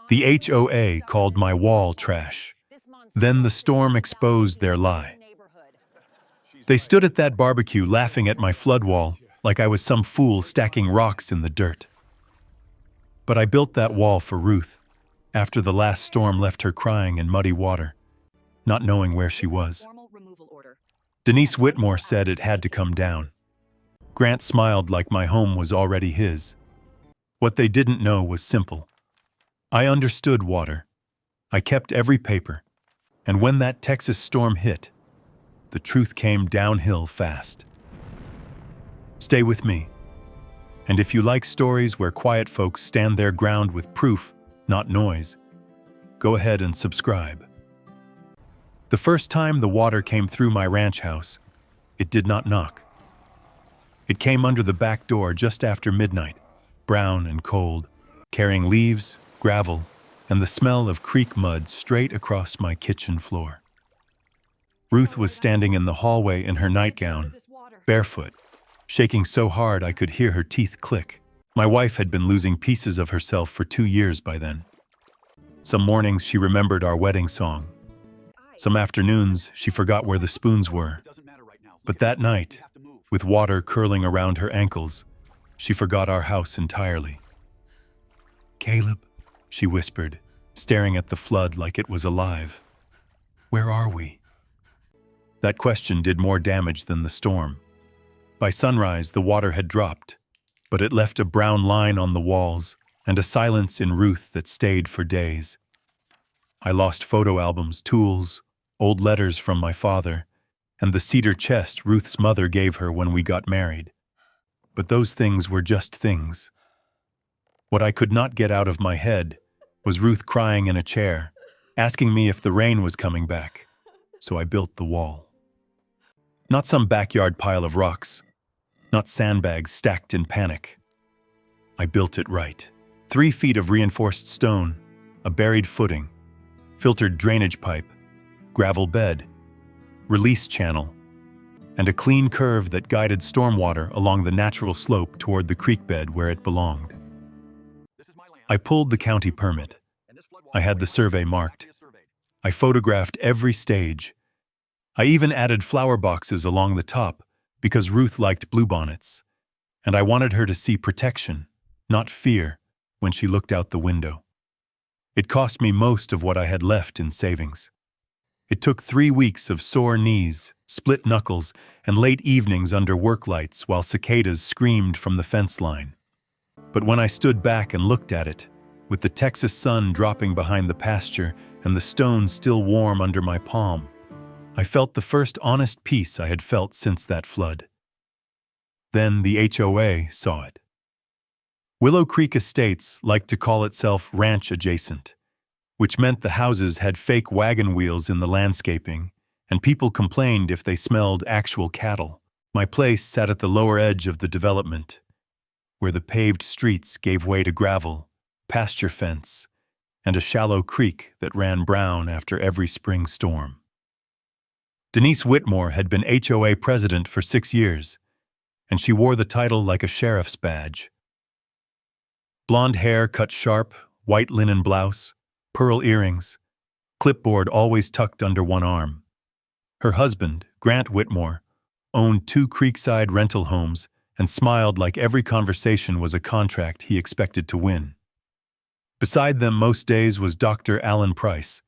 The HOA called my wall trash. Then the storm exposed their lie. They stood at that barbecue laughing at my flood wall like I was some fool stacking rocks in the dirt. But I built that wall for Ruth after the last storm left her crying in muddy water, not knowing where she was. Denise Whitmore said it had to come down. Grant smiled like my home was already his. What they didn't know was simple. I understood water. I kept every paper. And when that Texas storm hit, the truth came downhill fast. Stay with me. And if you like stories where quiet folks stand their ground with proof, not noise, go ahead and subscribe. The first time the water came through my ranch house, it did not knock. It came under the back door just after midnight, brown and cold, carrying leaves, gravel, and the smell of creek mud straight across my kitchen floor. Ruth was standing in the hallway in her nightgown, barefoot, shaking so hard I could hear her teeth click. My wife had been losing pieces of herself for 2 years by then. Some mornings she remembered our wedding song. Some afternoons she forgot where the spoons were. But that night, with water curling around her ankles, she forgot our house entirely. "Caleb," she whispered, staring at the flood like it was alive. "Where are we?" That question did more damage than the storm. By sunrise, the water had dropped, but it left a brown line on the walls and a silence in Ruth that stayed for days. I lost photo albums, tools, old letters from my father, and the cedar chest Ruth's mother gave her when we got married. But those things were just things. What I could not get out of my head was Ruth crying in a chair, asking me if the rain was coming back. So I built the wall. Not some backyard pile of rocks, not sandbags stacked in panic. I built it right. 3 feet of reinforced stone, a buried footing, filtered drainage pipe, gravel bed, release channel, and a clean curve that guided stormwater along the natural slope toward the creek bed where it belonged. I pulled the county permit. I had the survey marked. I photographed every stage. I even added flower boxes along the top because Ruth liked bluebonnets, and I wanted her to see protection, not fear, when she looked out the window. It cost me most of what I had left in savings. It took 3 weeks of sore knees, split knuckles, and late evenings under work lights while cicadas screamed from the fence line. But when I stood back and looked at it, with the Texas sun dropping behind the pasture and the stone still warm under my palm, I felt the first honest peace I had felt since that flood. Then the HOA saw it. Willow Creek Estates liked to call itself ranch adjacent, which meant the houses had fake wagon wheels in the landscaping, and people complained if they smelled actual cattle. My place sat at the lower edge of the development, where the paved streets gave way to gravel, pasture fence, and a shallow creek that ran brown after every spring storm. Denise Whitmore had been HOA president for 6 years, and she wore the title like a sheriff's badge. Blonde hair cut sharp, white linen blouse, pearl earrings, clipboard always tucked under one arm. Her husband, Grant Whitmore, owned 2 creekside rental homes and smiled like every conversation was a contract he expected to win. Beside them most days was Dr. Alan Price,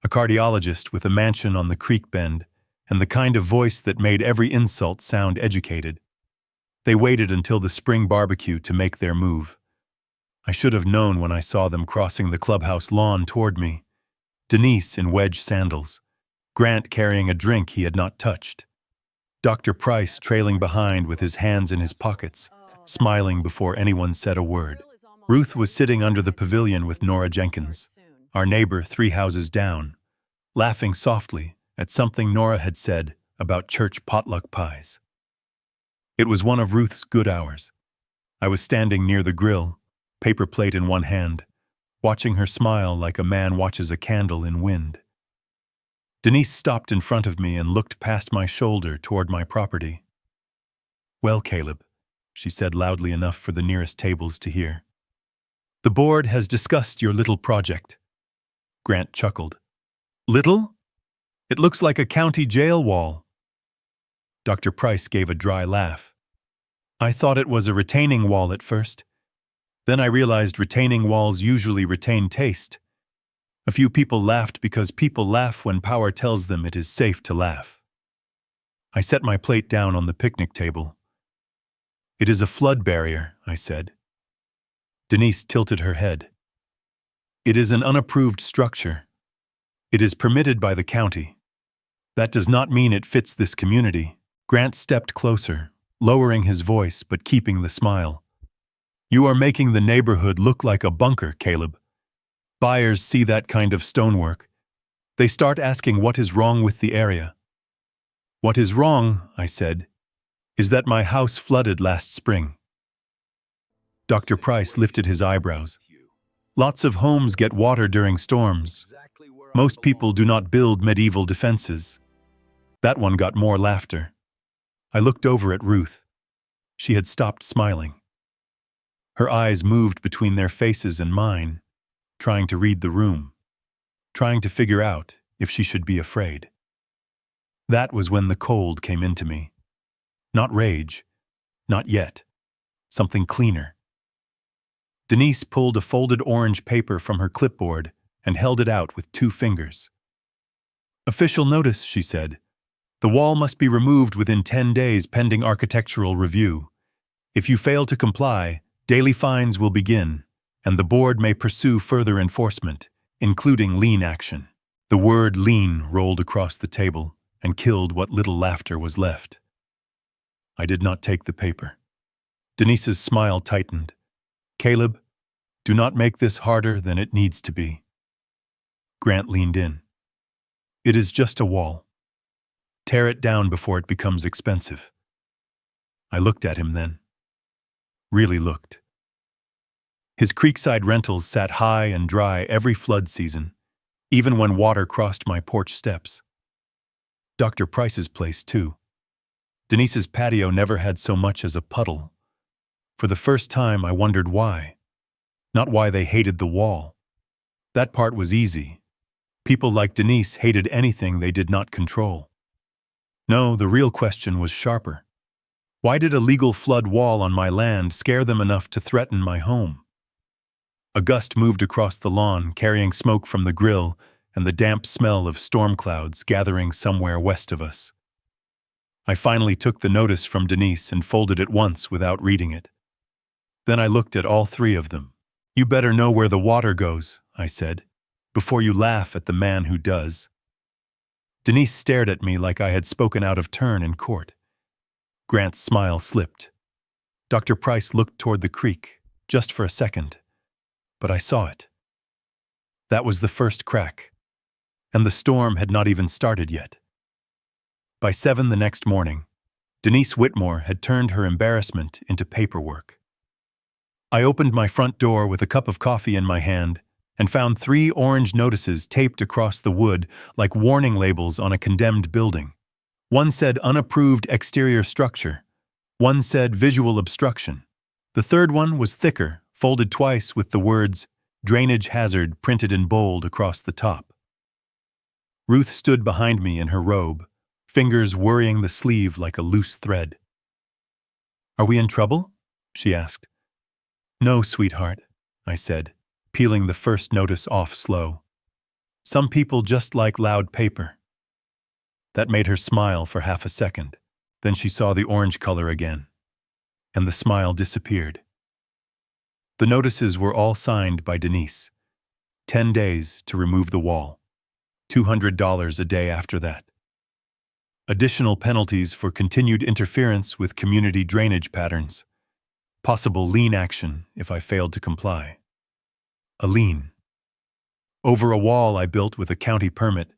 a cardiologist with a mansion on the creek bend and the kind of voice that made every insult sound educated. They waited until the spring barbecue to make their move. I should have known when I saw them crossing the clubhouse lawn toward me. Denise in wedge sandals, Grant carrying a drink he had not touched, Dr. Price trailing behind with his hands in his pockets, smiling before anyone said a word. Ruth was sitting under the pavilion with Nora Jenkins, our neighbor 3 houses down, laughing softly at something Nora had said about church potluck pies. It was one of Ruth's good hours. I was standing near the grill, paper plate in one hand, watching her smile like a man watches a candle in wind. Denise stopped in front of me and looked past my shoulder toward my property. "Well, Caleb," she said loudly enough for the nearest tables to hear. The board has discussed your little project. Grant chuckled. Little? It looks like a county jail wall. Dr. Price gave a dry laugh. I thought it was a retaining wall at first. Then I realized retaining walls usually retain taste. A few people laughed because people laugh when power tells them it is safe to laugh. I set my plate down on the picnic table. It is a flood barrier, I said. Denise tilted her head. It is an unapproved structure. It is permitted by the county. That does not mean it fits this community. Grant stepped closer, lowering his voice but keeping the smile. You are making the neighborhood look like a bunker, Caleb. Buyers see that kind of stonework. They start asking what is wrong with the area. What is wrong, I said, is that my house flooded last spring. Dr. Price lifted his eyebrows. Lots of homes get water during storms. Most people do not build medieval defenses. That one got more laughter. I looked over at Ruth. She had stopped smiling. Her eyes moved between their faces and mine, trying to read the room, trying to figure out if she should be afraid. That was when the cold came into me. Not rage, not yet. Something cleaner. Denise pulled a folded orange paper from her clipboard and held it out with 2 fingers. Official notice, she said. The wall must be removed within 10 days pending architectural review. If you fail to comply, daily fines will begin, and the board may pursue further enforcement, including lien action. The word lien rolled across the table and killed what little laughter was left. I did not take the paper. Denise's smile tightened. Caleb, do not make this harder than it needs to be. Grant leaned in. It is just a wall. Tear it down before it becomes expensive. I looked at him then. Really looked. His creekside rentals sat high and dry every flood season, even when water crossed my porch steps. Dr. Price's place, too. Denise's patio never had so much as a puddle. For the first time, I wondered why. Not why they hated the wall. That part was easy. People like Denise hated anything they did not control. No, the real question was sharper. Why did a legal flood wall on my land scare them enough to threaten my home? A gust moved across the lawn, carrying smoke from the grill and the damp smell of storm clouds gathering somewhere west of us. I finally took the notice from Denise and folded it once without reading it. Then I looked at all 3 of them. You better know where the water goes, I said, before you laugh at the man who does. Denise stared at me like I had spoken out of turn in court. Grant's smile slipped. Dr. Price looked toward the creek, just for a second, but I saw it. That was the first crack, and the storm had not even started yet. By 7 the next morning, Denise Whitmore had turned her embarrassment into paperwork. I opened my front door with a cup of coffee in my hand and found 3 orange notices taped across the wood like warning labels on a condemned building. One said unapproved exterior structure. One said visual obstruction. The third one was thicker, folded twice with the words drainage hazard printed in bold across the top. Ruth stood behind me in her robe, fingers worrying the sleeve like a loose thread. Are we in trouble? She asked. No, sweetheart, I said, peeling the first notice off slow. Some people just like loud paper. That made her smile for half a second. Then she saw the orange color again, and the smile disappeared. The notices were all signed by Denise. 10 days to remove the wall. $200 a day after that. Additional penalties for continued interference with community drainage patterns. Possible lien action if I failed to comply. A lien. Over a wall I built with a county permit,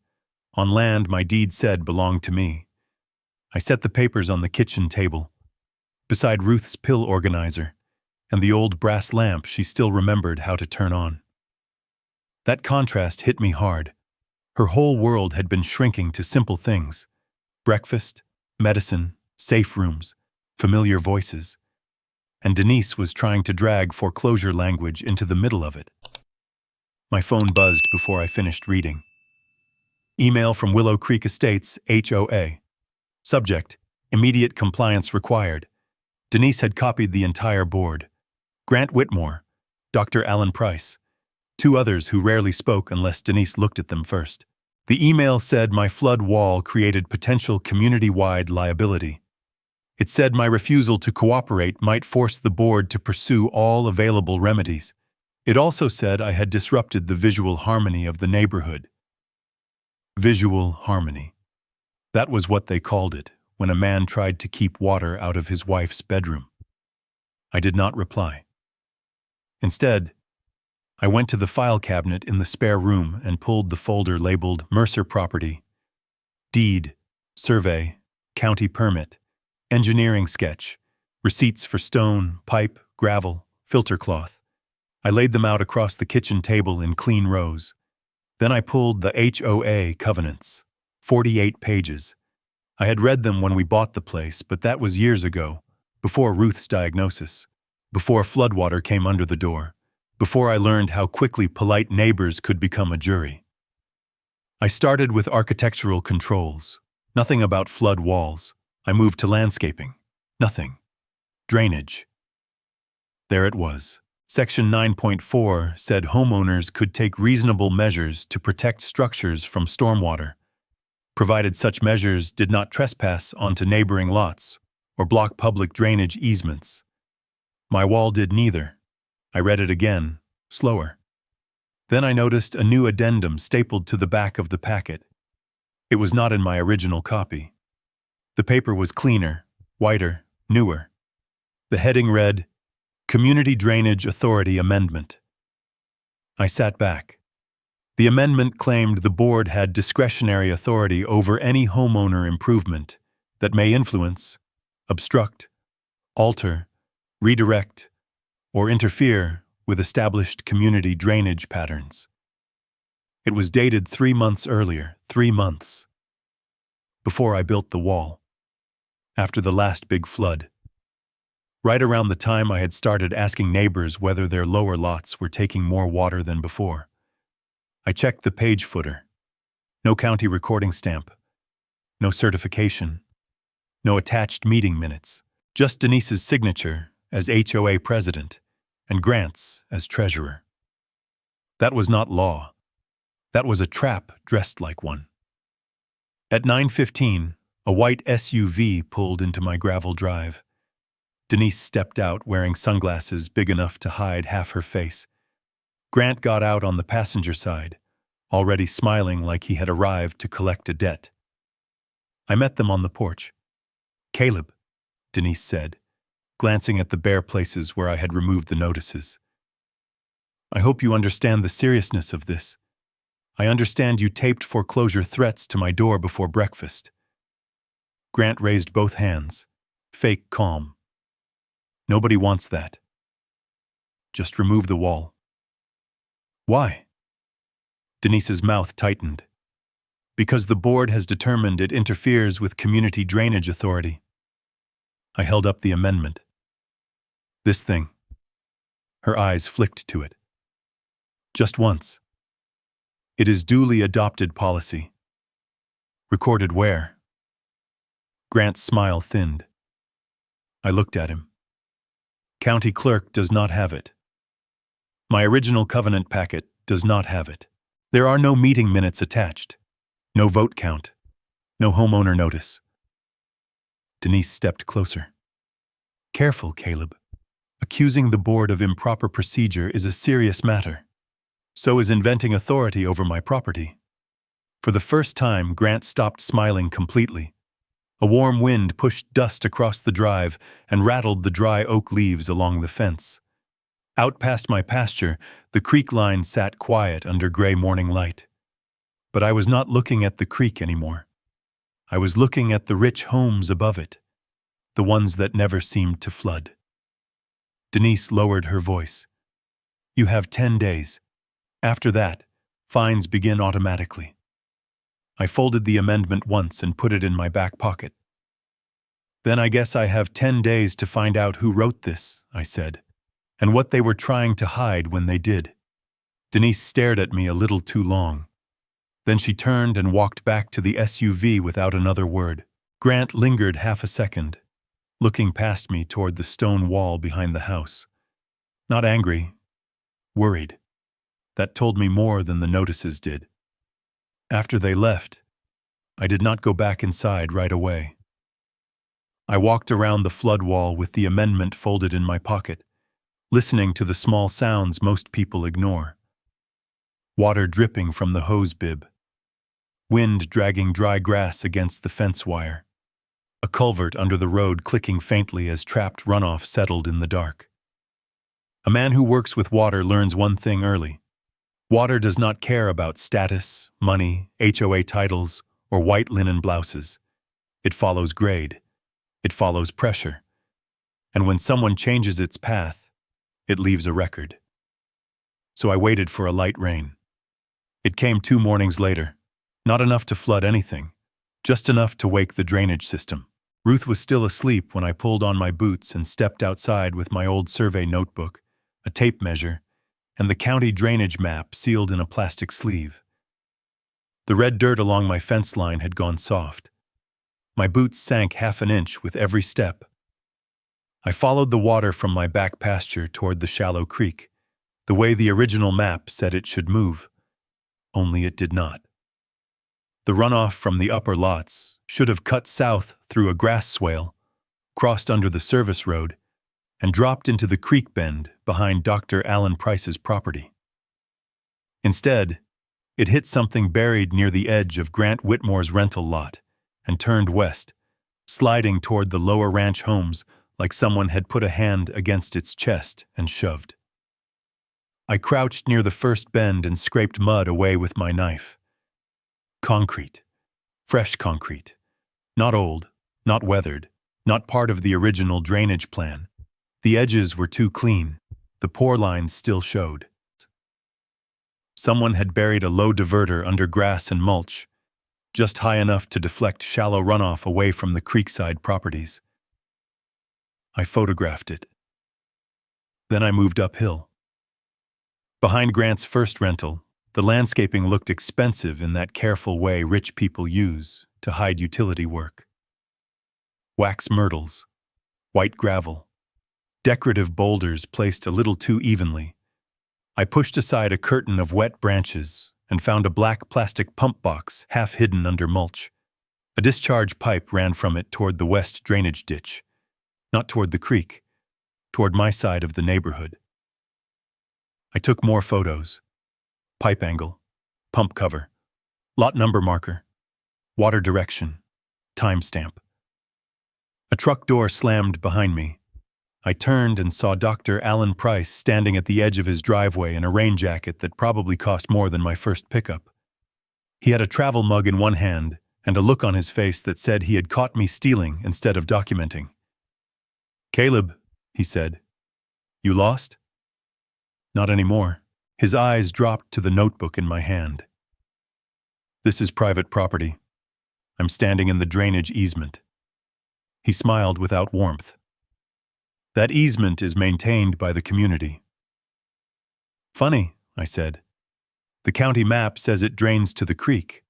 on land my deed said belonged to me. I set the papers on the kitchen table, beside Ruth's pill organizer and the old brass lamp she still remembered how to turn on. That contrast hit me hard. Her whole world had been shrinking to simple things. Breakfast, medicine, safe rooms, familiar voices. and Denise was trying to drag foreclosure language into the middle of it. My phone buzzed before I finished reading. Email from Willow Creek Estates, HOA. Subject: immediate compliance required. Denise had copied the entire board. Grant Whitmore, Dr. Alan Price, two others who rarely spoke unless Denise looked at them first. The email said my flood wall created potential community-wide liability. It said my refusal to cooperate might force the board to pursue all available remedies. It also said I had disrupted the visual harmony of the neighborhood. Visual harmony. That was what they called it when a man tried to keep water out of his wife's bedroom. I did not reply. Instead, I went to the file cabinet in the spare room and pulled the folder labeled Mercer Property, Deed, Survey, County Permit, Engineering Sketch, Receipts for stone, pipe, gravel, filter cloth. I laid them out across the kitchen table in clean rows. Then I pulled the HOA covenants, 48 pages. I had read them when we bought the place, but that was years ago, before Ruth's diagnosis, before floodwater came under the door, before I learned how quickly polite neighbors could become a jury. I started with architectural controls, nothing about flood walls. I moved to landscaping, nothing. Drainage. There it was. Section 9.4 said homeowners could take reasonable measures to protect structures from stormwater, provided such measures did not trespass onto neighboring lots or block public drainage easements. My wall did neither. I read it again, slower. Then I noticed a new addendum stapled to the back of the packet. It was not in my original copy. The paper was cleaner, whiter, newer. The heading read, Community Drainage Authority Amendment. I sat back. The amendment claimed the board had discretionary authority over any homeowner improvement that may influence, obstruct, alter, redirect, or interfere with established community drainage patterns. It was dated 3 months earlier, 3 months, before I built the wall, after the last big flood. Right around the time I had started asking neighbors whether their lower lots were taking more water than before. I checked the page footer. No county recording stamp. No certification. No attached meeting minutes. Just Denise's signature as HOA president and Grant's as treasurer. That was not law. That was a trap dressed like one. At 9:15, a white SUV pulled into my gravel drive. Denise stepped out wearing sunglasses big enough to hide half her face. Grant got out on the passenger side, already smiling like he had arrived to collect a debt. I met them on the porch. "Caleb," Denise said, glancing at the bare places where I had removed the notices. "I hope you understand the seriousness of this. I understand you taped foreclosure threats to my door before breakfast." Grant raised both hands, fake calm. "Nobody wants that. Just remove the wall." "Why?" Denise's mouth tightened. "Because the board has determined it interferes with community drainage authority." I held up the amendment. "This thing." Her eyes flicked to it. "Just once. It is duly adopted policy." "Recorded where?" Grant's smile thinned. I looked at him. "County clerk does not have it. My original covenant packet does not have it. There are no meeting minutes attached, no vote count, no homeowner notice." Denise stepped closer. "Careful, Caleb. Accusing the board of improper procedure is a serious matter. So is inventing authority over my property." For the first time, Grant stopped smiling completely. A warm wind pushed dust across the drive and rattled the dry oak leaves along the fence. Out past my pasture, the creek line sat quiet under gray morning light. But I was not looking at the creek anymore. I was looking at the rich homes above it, the ones that never seemed to flood. Denise lowered her voice. "You have 10 days. After that, fines begin automatically." I folded the amendment once and put it in my back pocket. Then I guess I have 10 days to find out who wrote this, I said, and what they were trying to hide when they did. Denise stared at me a little too long. Then she turned and walked back to the SUV without another word. Grant lingered half a second, looking past me toward the stone wall behind the house. Not angry, worried. That told me more than the notices did. After they left, I did not go back inside right away. I walked around the flood wall with the amendment folded in my pocket, listening to the small sounds most people ignore. Water dripping from the hose bib. Wind dragging dry grass against the fence wire. A culvert under the road clicking faintly as trapped runoff settled in the dark. A man who works with water learns one thing early. Water does not care about status, money, HOA titles, or white linen blouses. It follows grade. It follows pressure. And when someone changes its path, it leaves a record. So I waited for a light rain. It came 2 mornings later. Not enough to flood anything, just enough to wake the drainage system. Ruth was still asleep when I pulled on my boots and stepped outside with my old survey notebook, a tape measure, and the county drainage map sealed in a plastic sleeve. The red dirt along my fence line had gone soft. My boots sank half an inch with every step. I followed the water from my back pasture toward the shallow creek, the way the original map said it should move, only it did not. The runoff from the upper lots should have cut south through a grass swale, crossed under the service road, and dropped into the creek bend behind Dr. Alan Price's property. Instead, it hit something buried near the edge of Grant Whitmore's rental lot and turned west, sliding toward the lower ranch homes like someone had put a hand against its chest and shoved. I crouched near the first bend and scraped mud away with my knife. Concrete. Fresh concrete. Not old, not weathered, not part of the original drainage plan. The edges were too clean. The pore lines still showed. Someone had buried a low diverter under grass and mulch, just high enough to deflect shallow runoff away from the creekside properties. I photographed it. Then I moved uphill. Behind Grant's first rental, the landscaping looked expensive in that careful way rich people use to hide utility work. Wax myrtles, white gravel, decorative boulders placed a little too evenly. I pushed aside a curtain of wet branches and found a black plastic pump box half hidden under mulch. A discharge pipe ran from it toward the west drainage ditch, not toward the creek, toward my side of the neighborhood. I took more photos. Pipe angle, pump cover, lot number marker, water direction, timestamp. A truck door slammed behind me. I turned and saw Dr. Alan Price standing at the edge of his driveway in a rain jacket that probably cost more than my first pickup. He had a travel mug in one hand and a look on his face that said he had caught me stealing instead of documenting. "Caleb," he said, "you lost?" "Not anymore." His eyes dropped to the notebook in my hand. "This is private property. I'm standing in the drainage easement." He smiled without warmth. "That easement is maintained by the community." "Funny," I said. "The county map says it drains to the creek."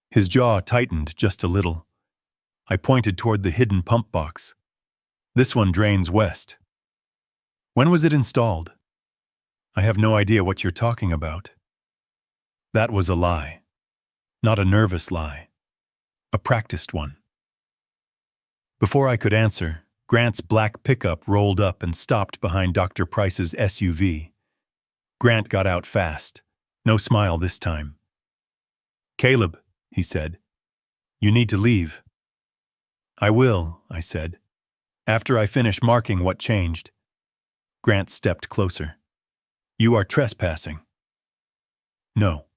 His jaw tightened just a little. I pointed toward the hidden pump box. "This one drains west." "When was it installed?" "I have no idea what you're talking about." That was a lie. Not a nervous lie. A practiced one. Before I could answer, Grant's black pickup rolled up and stopped behind Dr. Price's SUV. Grant got out fast. No smile this time. "Caleb," he said, "you need to leave." "I will," I said, "after I finish marking what changed." Grant stepped closer. "You are trespassing." "No.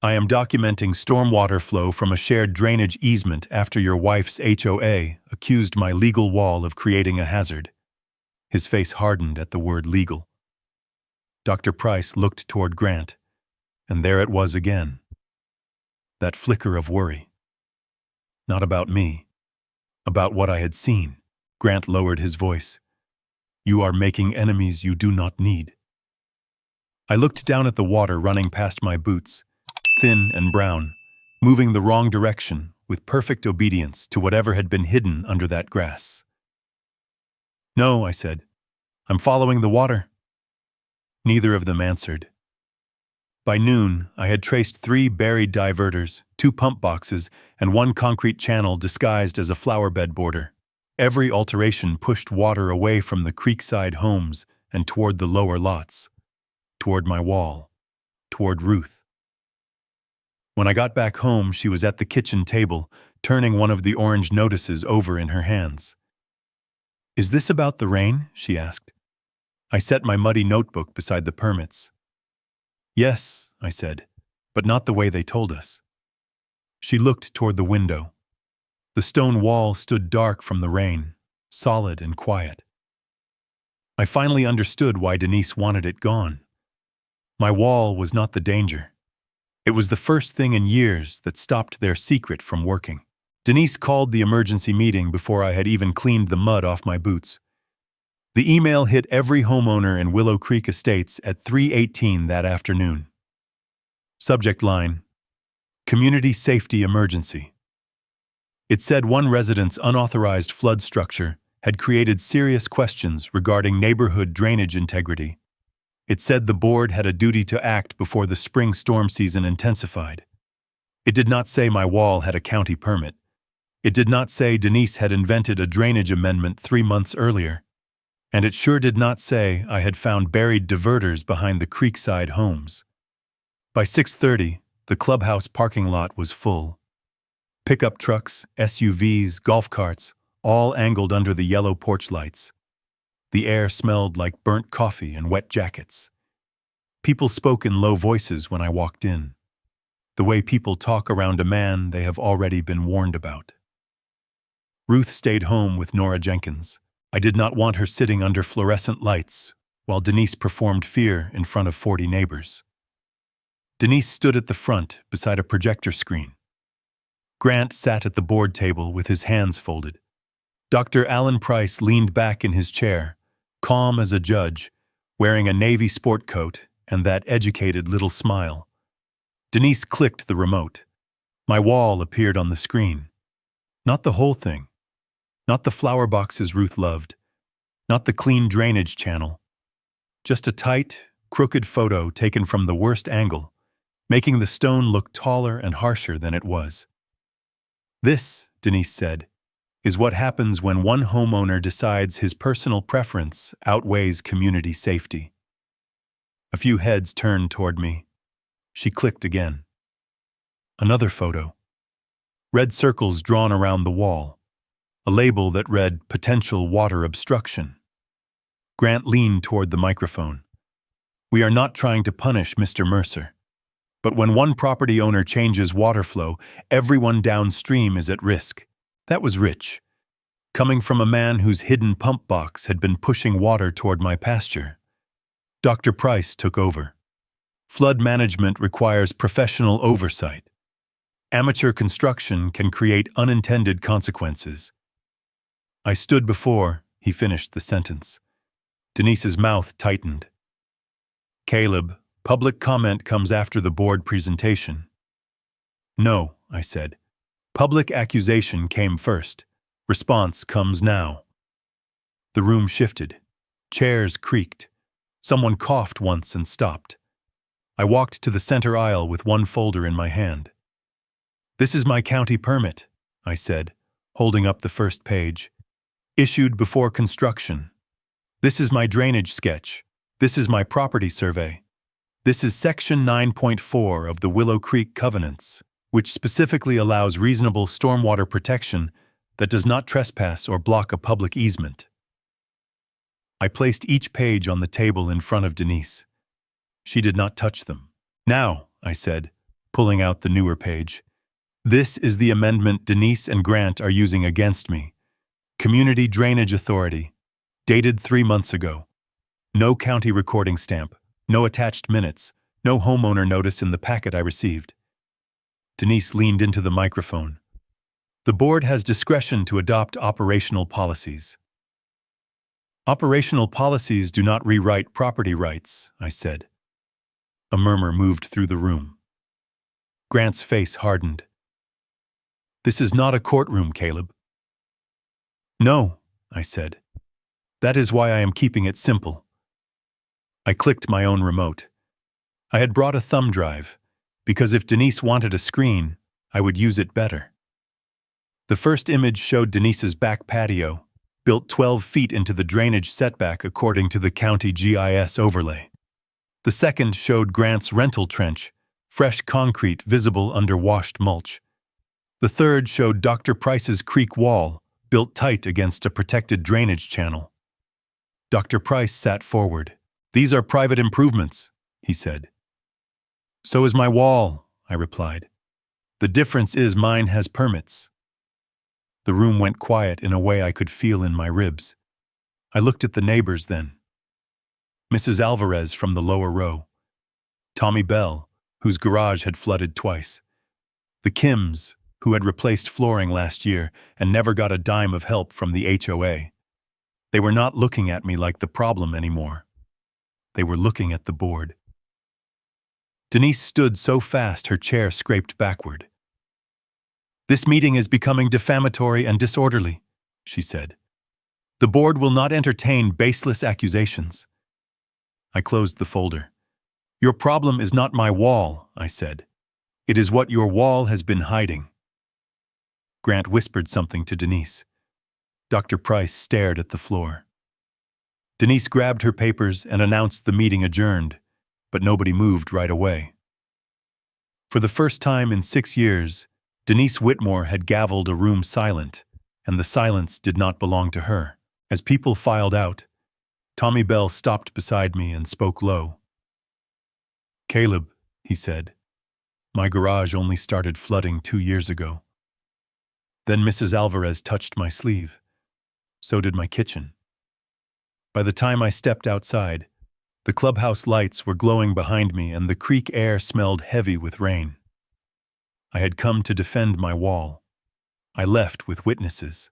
I am documenting stormwater flow from a shared drainage easement after your wife's HOA accused my legal wall of creating a hazard." His face hardened at the word legal. Dr. Price looked toward Grant, and there it was again. That flicker of worry. Not about me. About what I had seen. Grant lowered his voice. You are making enemies you do not need. I looked down at the water running past my boots, thin and brown, moving the wrong direction with perfect obedience to whatever had been hidden under that grass. No, I said. I'm following the water. Neither of them answered. By noon, I had traced 3 buried diverters, 2 pump boxes, and 1 concrete channel disguised as a flowerbed border. Every alteration pushed water away from the creekside homes and toward the lower lots, toward my wall, toward Ruth. When I got back home, she was at the kitchen table, turning one of the orange notices over in her hands. Is this about the rain? She asked. I set my muddy notebook beside the permits. Yes, I said, but not the way they told us. She looked toward the window. The stone wall stood dark from the rain, solid and quiet. I finally understood why Denise wanted it gone. My wall was not the danger. It was the first thing in years that stopped their secret from working. Denise called the emergency meeting before I had even cleaned the mud off my boots. The email hit every homeowner in Willow Creek Estates at 3:18 that afternoon. Subject line: Community Safety Emergency. It said one resident's unauthorized flood structure had created serious questions regarding neighborhood drainage integrity. It said the board had a duty to act before the spring storm season intensified. It did not say my wall had a county permit. It did not say Denise had invented a drainage amendment 3 months earlier. And it sure did not say I had found buried diverters behind the creekside homes. By 6:30, the clubhouse parking lot was full. Pickup trucks, SUVs, golf carts, all angled under the yellow porch lights. The air smelled like burnt coffee and wet jackets. People spoke in low voices when I walked in, the way people talk around a man they have already been warned about. Ruth stayed home with Nora Jenkins. I did not want her sitting under fluorescent lights while Denise performed fear in front of 40 neighbors. Denise stood at the front beside a projector screen. Grant sat at the board table with his hands folded. Dr. Alan Price leaned back in his chair, calm as a judge, wearing a navy sport coat and that educated little smile. Denise clicked the remote. My wall appeared on the screen. Not the whole thing. Not the flower boxes Ruth loved. Not the clean drainage channel. Just a tight, crooked photo taken from the worst angle, making the stone look taller and harsher than it was. This, Denise said, is what happens when one homeowner decides his personal preference outweighs community safety. A few heads turned toward me. She clicked again. Another photo. Red circles drawn around the wall. A label that read potential water obstruction. Grant leaned toward the microphone. We are not trying to punish Mr. Mercer. But when one property owner changes water flow, everyone downstream is at risk. That was rich. Coming from a man whose hidden pump box had been pushing water toward my pasture. Dr. Price took over. Flood management requires professional oversight. Amateur construction can create unintended consequences. I stood before he finished the sentence. Denise's mouth tightened. Caleb, public comment comes after the board presentation. No, I said. Public accusation came first. Response comes now. The room shifted. Chairs creaked. Someone coughed once and stopped. I walked to the center aisle with one folder in my hand. This is my county permit, I said, holding up the first page. Issued before construction. This is my drainage sketch. This is my property survey. This is Section 9.4 of the Willow Creek Covenants, which specifically allows reasonable stormwater protection that does not trespass or block a public easement. I placed each page on the table in front of Denise. She did not touch them. Now, I said, pulling out the newer page, this is the amendment Denise and Grant are using against me. Community Drainage Authority, dated 3 months ago. No county recording stamp, no attached minutes, no homeowner notice in the packet I received. Denise leaned into the microphone. The board has discretion to adopt operational policies. Operational policies do not rewrite property rights, I said. A murmur moved through the room. Grant's face hardened. This is not a courtroom, Caleb. No, I said. That is why I am keeping it simple. I clicked my own remote. I had brought a thumb drive, because if Denise wanted a screen, I would use it better. The first image showed Denise's back patio, built 12 feet into the drainage setback according to the county GIS overlay. The second showed Grant's rental trench, fresh concrete visible under washed mulch. The third showed Dr. Price's creek wall, built tight against a protected drainage channel. Dr. Price sat forward. These are private improvements, he said. So is my wall, I replied. The difference is mine has permits. The room went quiet in a way I could feel in my ribs. I looked at the neighbors then. Mrs. Alvarez from the lower row. Tommy Bell, whose garage had flooded twice. The Kims, who had replaced flooring last year and never got a dime of help from the HOA. They were not looking at me like the problem anymore. They were looking at the board. Denise stood so fast her chair scraped backward. This meeting is becoming defamatory and disorderly, she said. The board will not entertain baseless accusations. I closed the folder. Your problem is not my wall, I said. It is what your wall has been hiding. Grant whispered something to Denise. Dr. Price stared at the floor. Denise grabbed her papers and announced the meeting adjourned, but nobody moved right away. For the first time in 6 years, Denise Whitmore had gavelled a room silent, and the silence did not belong to her. As people filed out, Tommy Bell stopped beside me and spoke low. Caleb, he said, my garage only started flooding 2 years ago. Then Mrs. Alvarez touched my sleeve. So did my kitchen. By the time I stepped outside, the clubhouse lights were glowing behind me and the creek air smelled heavy with rain. I had come to defend my wall. I left with witnesses.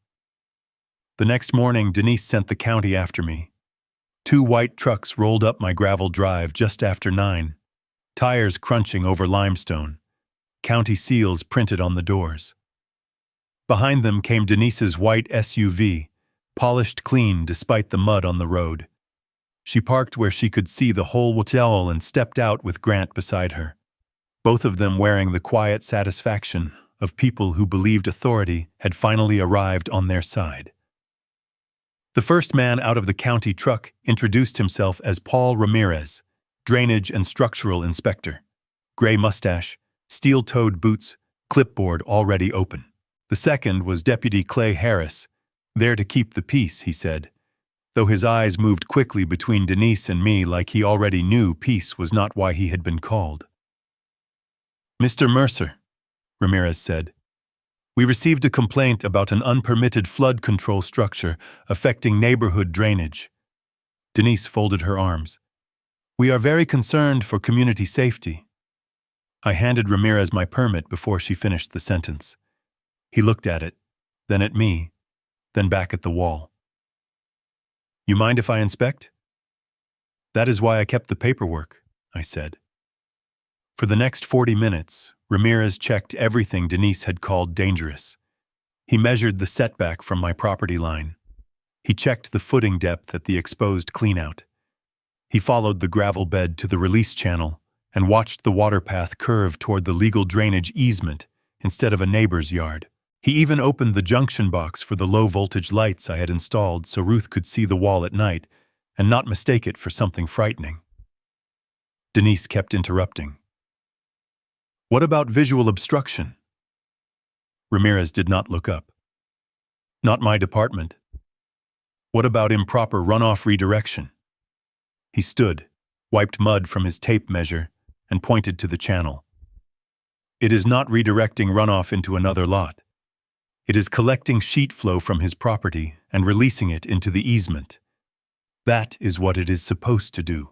The next morning, Denise sent the county after me. 2 white trucks rolled up my gravel drive just after 9, tires crunching over limestone, county seals printed on the doors. Behind them came Denise's white SUV, polished clean despite the mud on the road. She parked where she could see the whole hotel and stepped out with Grant beside her, both of them wearing the quiet satisfaction of people who believed authority had finally arrived on their side. The first man out of the county truck introduced himself as Paul Ramirez, drainage and structural inspector. Gray mustache, steel-toed boots, clipboard already open. The second was Deputy Clay Harris, there to keep the peace, he said, though his eyes moved quickly between Denise and me like he already knew peace was not why he had been called. Mr. Mercer, Ramirez said, we received a complaint about an unpermitted flood control structure affecting neighborhood drainage. Denise folded her arms. We are very concerned for community safety. I handed Ramirez my permit before she finished the sentence. He looked at it, then at me, then back at the wall. You mind if I inspect? That is why I kept the paperwork, I said. For the next 40 minutes, Ramirez checked everything Denise had called dangerous. He measured the setback from my property line. He checked the footing depth at the exposed cleanout. He followed the gravel bed to the release channel and watched the water path curve toward the legal drainage easement instead of a neighbor's yard. He even opened the junction box for the low-voltage lights I had installed so Ruth could see the wall at night and not mistake it for something frightening. Denise kept interrupting. What about visual obstruction? Ramirez did not look up. Not my department. What about improper runoff redirection? He stood, wiped mud from his tape measure, and pointed to the channel. It is not redirecting runoff into another lot. It is collecting sheet flow from his property and releasing it into the easement. That is what it is supposed to do.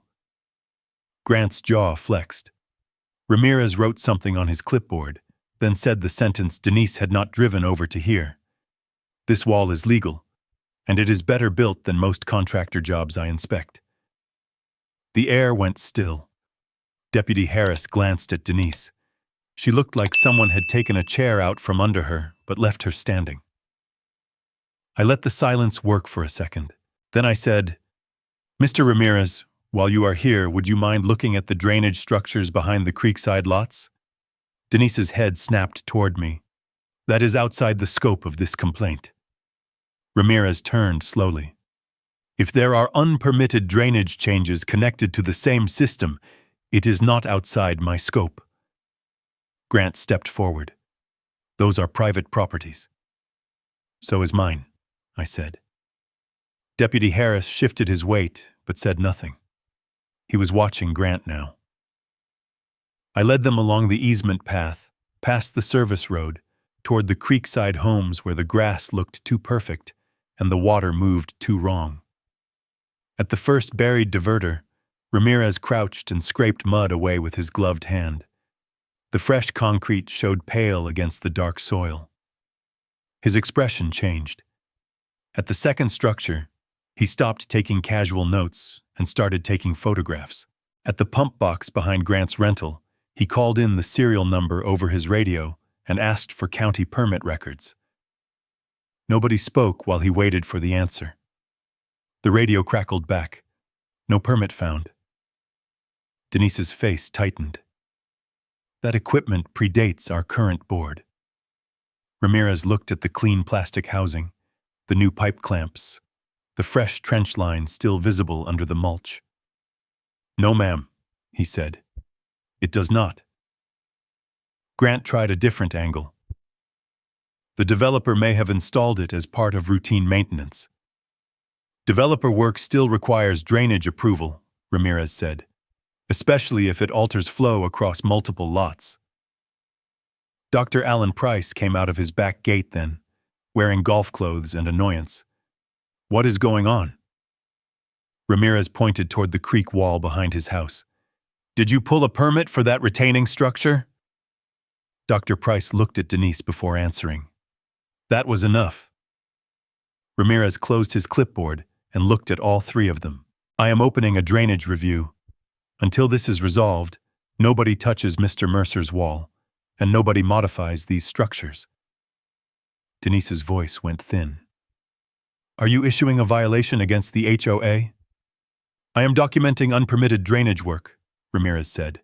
Grant's jaw flexed. Ramirez wrote something on his clipboard, then said the sentence Denise had not driven over to hear. This wall is legal, and it is better built than most contractor jobs I inspect. The air went still. Deputy Harris glanced at Denise. She looked like someone had taken a chair out from under her, but left her standing. I let the silence work for a second. Then I said, "Mr. Ramirez, while you are here, would you mind looking at the drainage structures behind the creekside lots?" Denise's head snapped toward me. "That is outside the scope of this complaint." Ramirez turned slowly. "If there are unpermitted drainage changes connected to the same system, it is not outside my scope." Grant stepped forward. "Those are private properties." "So is mine," I said. Deputy Harris shifted his weight, but said nothing. He was watching Grant now. I led them along the easement path, past the service road, toward the creekside homes where the grass looked too perfect and the water moved too wrong. At the first buried diverter, Ramirez crouched and scraped mud away with his gloved hand. The fresh concrete showed pale against the dark soil. His expression changed. At the second structure, he stopped taking casual notes and started taking photographs. At the pump box behind Grant's rental, he called in the serial number over his radio and asked for county permit records. Nobody spoke while he waited for the answer. The radio crackled back. "No permit found." Denise's face tightened. "That equipment predates our current board." Ramirez looked at the clean plastic housing, the new pipe clamps, the fresh trench lines still visible under the mulch. "No, ma'am," he said. "It does not." Grant tried a different angle. "The developer may have installed it as part of routine maintenance." "Developer work still requires drainage approval," Ramirez said, "especially if it alters flow across multiple lots." Dr. Allen Price came out of his back gate then, wearing golf clothes and annoyance. "What is going on?" Ramirez pointed toward the creek wall behind his house. "Did you pull a permit for that retaining structure?" Dr. Price looked at Denise before answering. That was enough. Ramirez closed his clipboard and looked at all three of them. "I am opening a drainage review. Until this is resolved, nobody touches Mr. Mercer's wall, and nobody modifies these structures." Denise's voice went thin. "Are you issuing a violation against the HOA?" "I am documenting unpermitted drainage work," Ramirez said.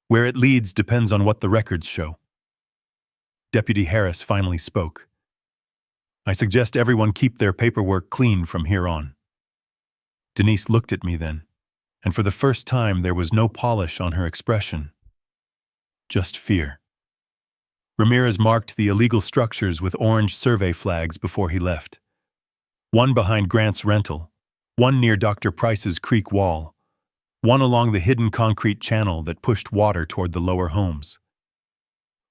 "Where it leads depends on what the records show." Deputy Harris finally spoke. "I suggest everyone keep their paperwork clean from here on." Denise looked at me then, and for the first time there was no polish on her expression. Just fear. Ramirez marked the illegal structures with orange survey flags before he left. One behind Grant's rental, one near Dr. Price's creek wall, one along the hidden concrete channel that pushed water toward the lower homes.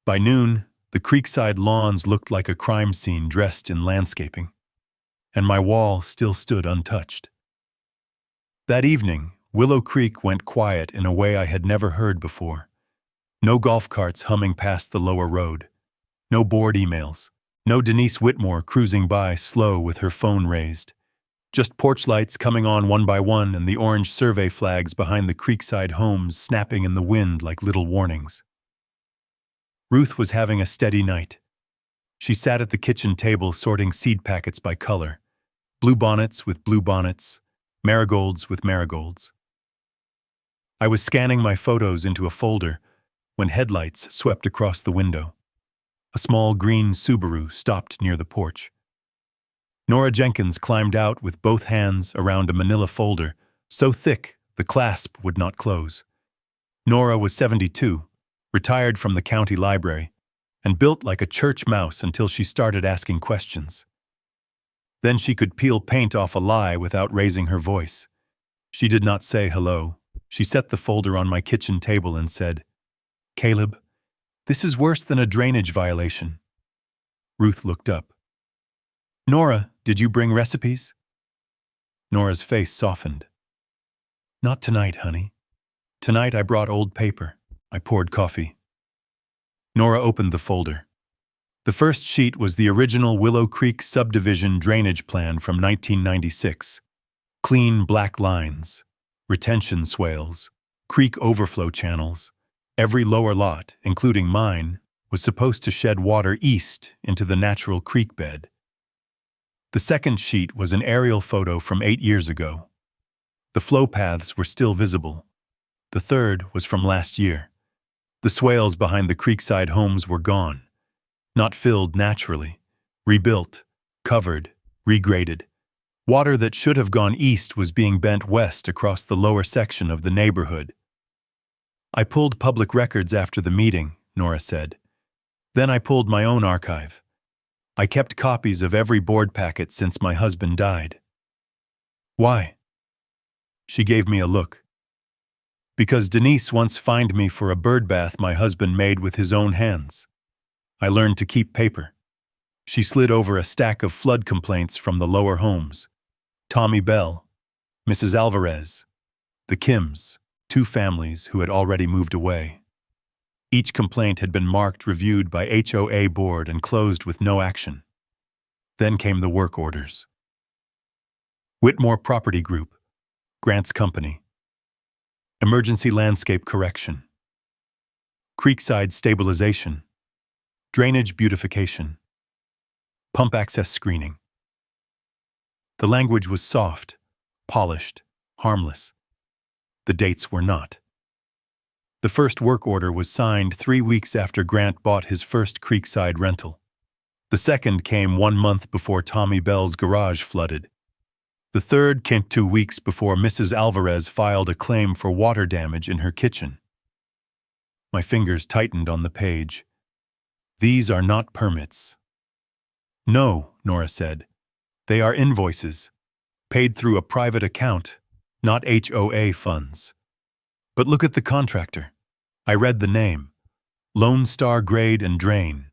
By noon, the creekside lawns looked like a crime scene dressed in landscaping, and my wall still stood untouched. That evening, Willow Creek went quiet in a way I had never heard before. No golf carts humming past the lower road, no bored emails, no Denise Whitmore cruising by slow with her phone raised. Just porch lights coming on one by one and the orange survey flags behind the creekside homes snapping in the wind like little warnings. Ruth was having a steady night. She sat at the kitchen table sorting seed packets by color, bluebonnets with bluebonnets, marigolds with marigolds. I was scanning my photos into a folder when headlights swept across the window. A small green Subaru stopped near the porch. Nora Jenkins climbed out with both hands around a manila folder, so thick the clasp would not close. Nora was 72, retired from the county library, and built like a church mouse until she started asking questions. Then she could peel paint off a lie without raising her voice. She did not say hello. She set the folder on my kitchen table and said, "Caleb, this is worse than a drainage violation." Ruth looked up. "Nora, did you bring recipes?" Nora's face softened. "Not tonight, honey. Tonight I brought old paper." I poured coffee. Nora opened the folder. The first sheet was the original Willow Creek subdivision drainage plan from 1996. Clean black lines, retention swales, creek overflow channels. Every lower lot, including mine, was supposed to shed water east into the natural creek bed. The second sheet was an aerial photo from 8 years ago. The flow paths were still visible. The third was from last year. The swales behind the creekside homes were gone. Not filled naturally. Rebuilt, covered, regraded. Water that should have gone east was being bent west across the lower section of the neighborhood. I pulled public records after the meeting, Nora said. Then I pulled my own archive. I kept copies of every board packet since my husband died. Why? She gave me a look. Because Denise once fined me for a bird bath my husband made with his own hands. I learned to keep paper. She slid over a stack of flood complaints from the lower homes. Tommy Bell, Mrs. Alvarez, the Kims, 2 families who had already moved away. Each complaint had been marked reviewed by HOA board and closed with no action. Then came the work orders. Whitmore Property Group, Grant's Company. Emergency landscape correction. Creekside stabilization. Drainage beautification. Pump access screening. The language was soft, polished, harmless. The dates were not. The first work order was signed 3 weeks after Grant bought his first creekside rental. The second came 1 month before Tommy Bell's garage flooded. The third came 2 weeks before Mrs. Alvarez filed a claim for water damage in her kitchen. My fingers tightened on the page. These are not permits. No, Nora said. They are invoices, paid through a private account, not HOA funds. But look at the contractor. I read the name. Lone Star Grade and Drain.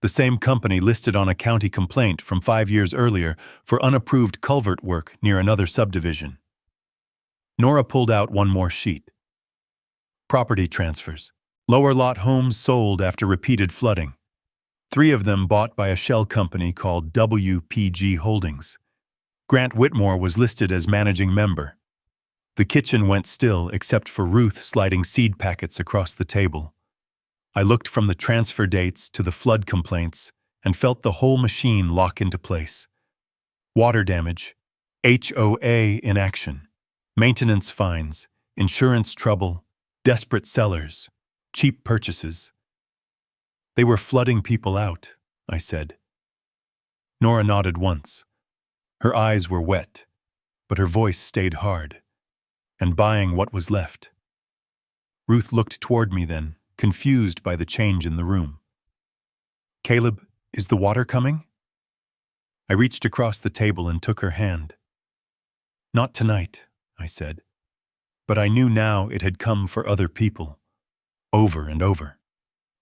The same company listed on a county complaint from 5 years earlier for unapproved culvert work near another subdivision. Nora pulled out one more sheet. Property transfers. Lower lot homes sold after repeated flooding. 3 of them bought by a shell company called WPG Holdings. Grant Whitmore was listed as managing member. The kitchen went still except for Ruth sliding seed packets across the table. I looked from the transfer dates to the flood complaints and felt the whole machine lock into place. Water damage, HOA inaction, maintenance fines, insurance trouble, desperate sellers, cheap purchases. They were flooding people out, I said. Nora nodded once. Her eyes were wet, but her voice stayed hard. And buying what was left. Ruth looked toward me then, confused by the change in the room. Caleb, is the water coming? I reached across the table and took her hand. Not tonight, I said. But I knew now it had come for other people. Over and over.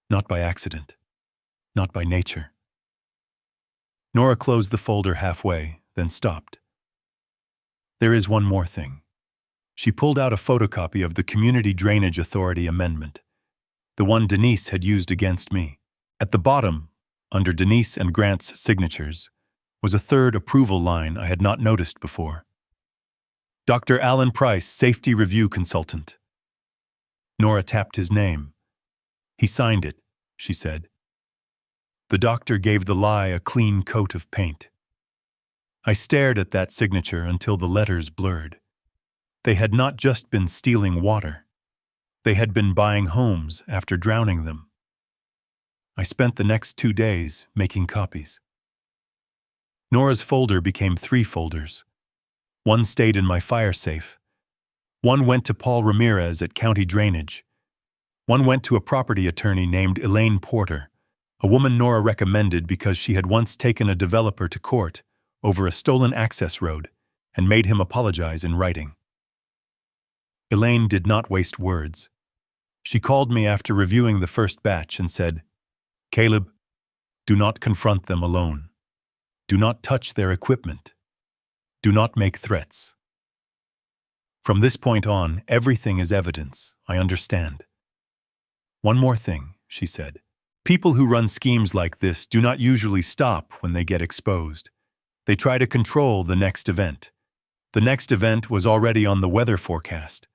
Not by accident. Not by nature. Nora closed the folder halfway, then stopped. There is one more thing. She pulled out a photocopy of the Community Drainage Authority amendment, the one Denise had used against me. At the bottom, under Denise and Grant's signatures, was a third approval line I had not noticed before. Dr. Alan Price, Safety Review Consultant. Nora tapped his name. He signed it, she said. The doctor gave the lie a clean coat of paint. I stared at that signature until the letters blurred. They had not just been stealing water. They had been buying homes after drowning them. I spent the next 2 days making copies. Nora's folder became 3 folders. One stayed in my fire safe. One went to Paul Ramirez at County Drainage. One went to a property attorney named Elaine Porter, a woman Nora recommended because she had once taken a developer to court over a stolen access road and made him apologize in writing. Elaine did not waste words. She called me after reviewing the first batch and said, "Caleb, do not confront them alone. Do not touch their equipment. Do not make threats. From this point on, everything is evidence, I understand. One more thing," she said. People who run schemes like this do not usually stop when they get exposed. They try to control the next event. The next event was already on the weather forecast.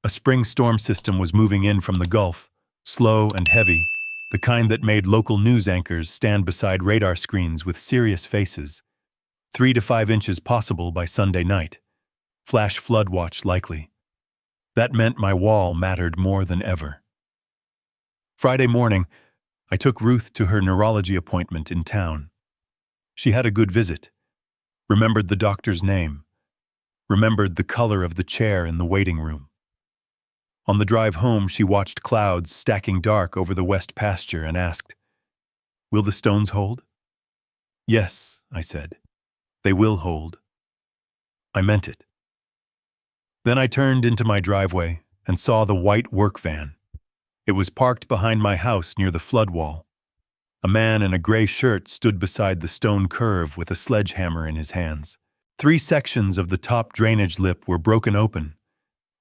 A spring storm system was moving in from the Gulf, slow and heavy, the kind that made local news anchors stand beside radar screens with serious faces. 3 to 5 inches possible by Sunday night. Flash flood watch likely. That meant my wall mattered more than ever. Friday morning, I took Ruth to her neurology appointment in town. She had a good visit. Remembered the doctor's name. Remembered the color of the chair in the waiting room. On the drive home, she watched clouds stacking dark over the west pasture and asked, "Will the stones hold?" "Yes," I said. "They will hold." I meant it. Then I turned into my driveway and saw the white work van. It was parked behind my house near the flood wall. A man in a gray shirt stood beside the stone curve with a sledgehammer in his hands. 3 sections of the top drainage lip were broken open.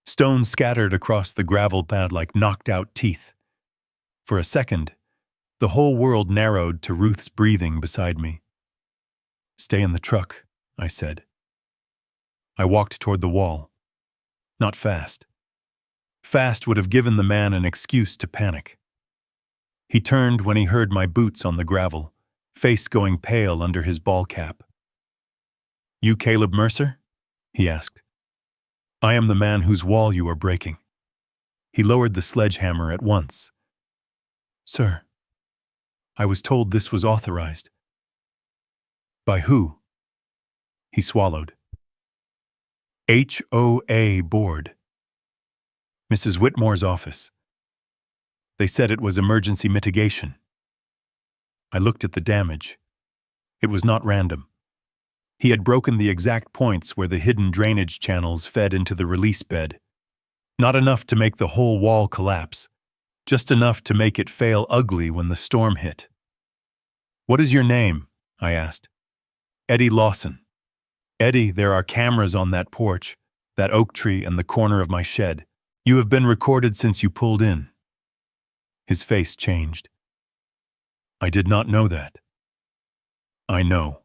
Stones scattered across the gravel pad like knocked-out teeth. For a second, the whole world narrowed to Ruth's breathing beside me. "Stay in the truck," I said. I walked toward the wall. Not fast. Fast would have given the man an excuse to panic. He turned when he heard my boots on the gravel, face going pale under his ball cap. "You Caleb Mercer?" he asked. "I am the man whose wall you are breaking." He lowered the sledgehammer at once. "Sir, I was told this was authorized." "By who?" He swallowed. "HOA board. Mrs. Whitmore's office. They said it was emergency mitigation." I looked at the damage. It was not random. He had broken the exact points where the hidden drainage channels fed into the release bed. Not enough to make the whole wall collapse, just enough to make it fail ugly when the storm hit. "What is your name?" I asked. "Eddie Lawson." "Eddie, there are cameras on that porch, that oak tree, and the corner of my shed. You have been recorded since you pulled in." His face changed. "I did not know that." "I know."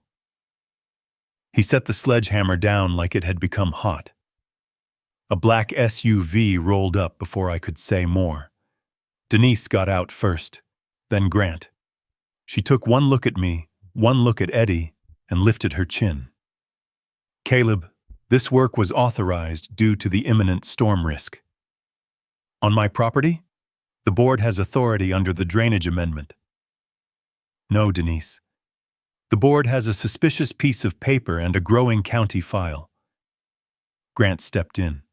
He set the sledgehammer down like it had become hot. A black SUV rolled up before I could say more. Denise got out first, then Grant. She took one look at me, one look at Eddie, and lifted her chin. "Caleb, this work was authorized due to the imminent storm risk." "On my property? The board has authority under the drainage amendment." "No, Denise. The board has a suspicious piece of paper and a growing county file." Grant stepped in.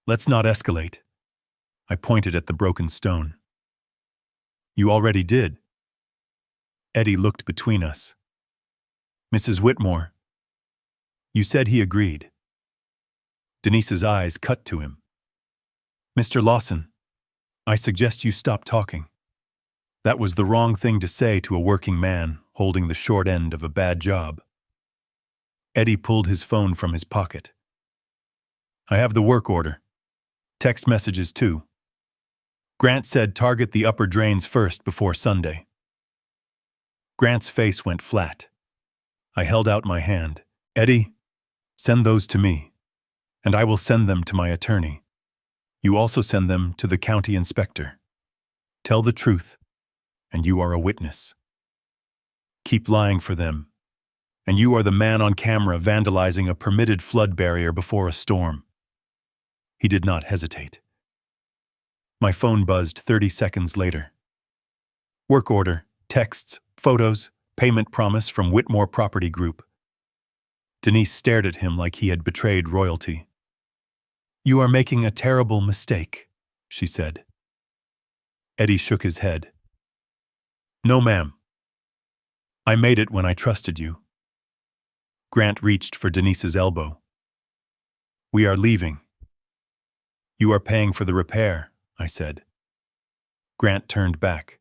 "Let's not escalate." I pointed at the broken stone. "You already did." Eddie looked between us. "Mrs. Whitmore." "You said he agreed." Denise's eyes cut to him. "Mr. Lawson, I suggest you stop talking. That was the wrong thing to say to a working man holding the short end of a bad job." Eddie pulled his phone from his pocket. "I have the work order. Text messages too. Grant said target the upper drains first before Sunday." Grant's face went flat. I held out my hand. "Eddie, send those to me, and I will send them to my attorney. You also send them to the county inspector. Tell the truth, and you are a witness. Keep lying for them, and you are the man on camera vandalizing a permitted flood barrier before a storm." He did not hesitate. My phone buzzed 30 seconds later. Work order, texts, photos, payment promise from Whitmore Property Group. Denise stared at him like he had betrayed royalty. "You are making a terrible mistake," she said. Eddie shook his head. "No, ma'am. I made it when I trusted you." Grant reached for Denise's elbow. "We are leaving." "You are paying for the repair," I said. Grant turned back.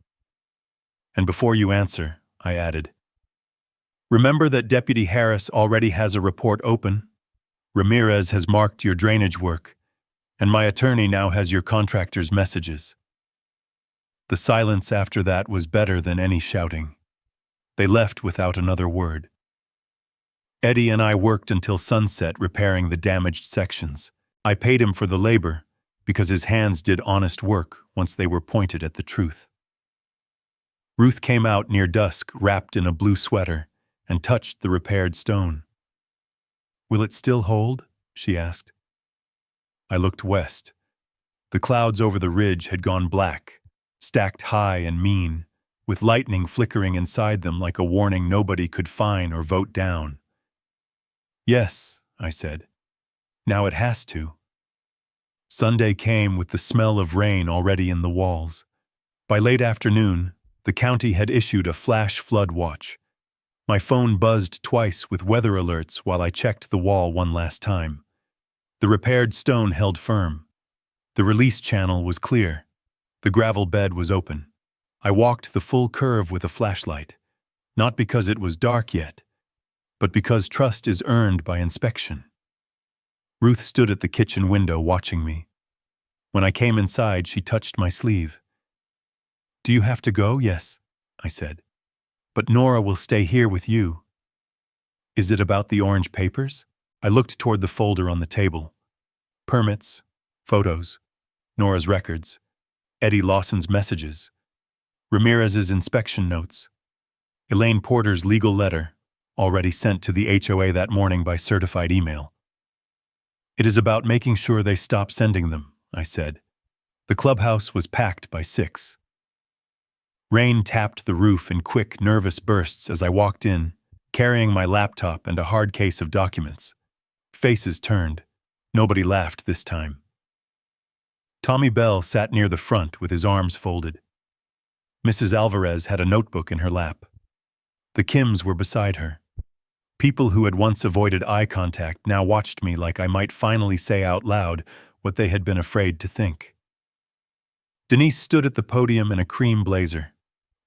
"And before you answer," I added, "remember that Deputy Harris already has a report open. Ramirez has marked your drainage work, and my attorney now has your contractor's messages." The silence after that was better than any shouting. They left without another word. Eddie and I worked until sunset repairing the damaged sections. I paid him for the labor because his hands did honest work once they were pointed at the truth. Ruth came out near dusk wrapped in a blue sweater and touched the repaired stone. "Will it still hold?" she asked. I looked west. The clouds over the ridge had gone black, stacked high and mean, with lightning flickering inside them like a warning nobody could fine or vote down. "Yes," I said. "Now it has to." Sunday came with the smell of rain already in the walls. By late afternoon, the county had issued a flash flood watch. My phone buzzed twice with weather alerts while I checked the wall one last time. The repaired stone held firm. The release channel was clear. The gravel bed was open. I walked the full curve with a flashlight, not because it was dark yet, but because trust is earned by inspection. Ruth stood at the kitchen window watching me. When I came inside, she touched my sleeve. "Do you have to go?" "Yes," I said. "But Nora will stay here with you." "Is it about the orange papers?" I looked toward the folder on the table. Permits, photos, Nora's records, Eddie Lawson's messages, Ramirez's inspection notes, Elaine Porter's legal letter, already sent to the HOA that morning by certified email. "It is about making sure they stop sending them," I said. The clubhouse was packed by 6. Rain tapped the roof in quick, nervous bursts as I walked in, carrying my laptop and a hard case of documents. Faces turned. Nobody laughed this time. Tommy Bell sat near the front with his arms folded. Mrs. Alvarez had a notebook in her lap. The Kims were beside her. People who had once avoided eye contact now watched me like I might finally say out loud what they had been afraid to think. Denise stood at the podium in a cream blazer,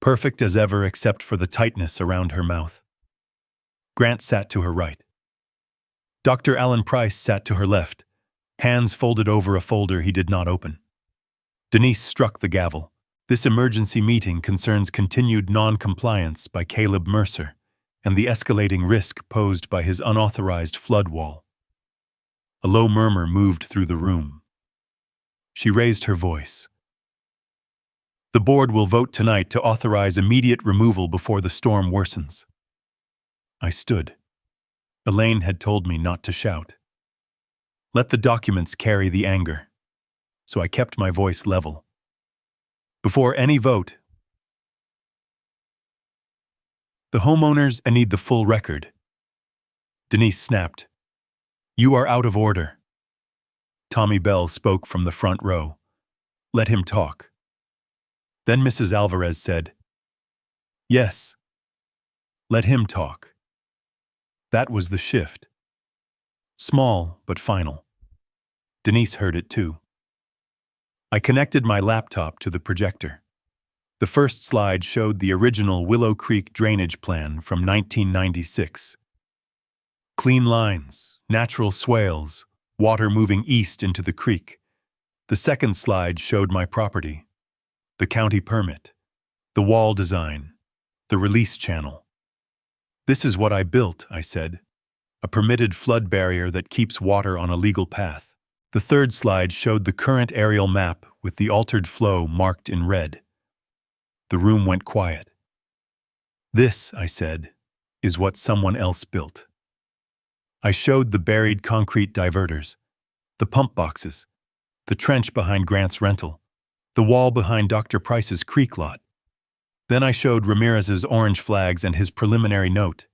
perfect as ever except for the tightness around her mouth. Grant sat to her right. Dr. Alan Price sat to her left, hands folded over a folder he did not open. Denise struck the gavel. "This emergency meeting concerns continued non-compliance by Caleb Mercer and the escalating risk posed by his unauthorized flood wall." A low murmur moved through the room. She raised her voice. "The board will vote tonight to authorize immediate removal before the storm worsens." I stood. Elaine had told me not to shout. Let the documents carry the anger. So I kept my voice level. "Before any vote, the homeowners need the full record." Denise snapped. "You are out of order." Tommy Bell spoke from the front row. "Let him talk." Then Mrs. Alvarez said, "Yes, let him talk." That was the shift. Small, but final. Denise heard it too. I connected my laptop to the projector. The first slide showed the original Willow Creek drainage plan from 1996. Clean lines, natural swales, water moving east into the creek. The second slide showed my property. The county permit, the wall design, the release channel. "This is what I built," I said. "A permitted flood barrier that keeps water on a legal path." The third slide showed the current aerial map with the altered flow marked in red. The room went quiet. "This," I said, "is what someone else built." I showed the buried concrete diverters, the pump boxes, the trench behind Grant's rental, the wall behind Dr. Price's creek lot. Then I showed Ramirez's orange flags and his preliminary note.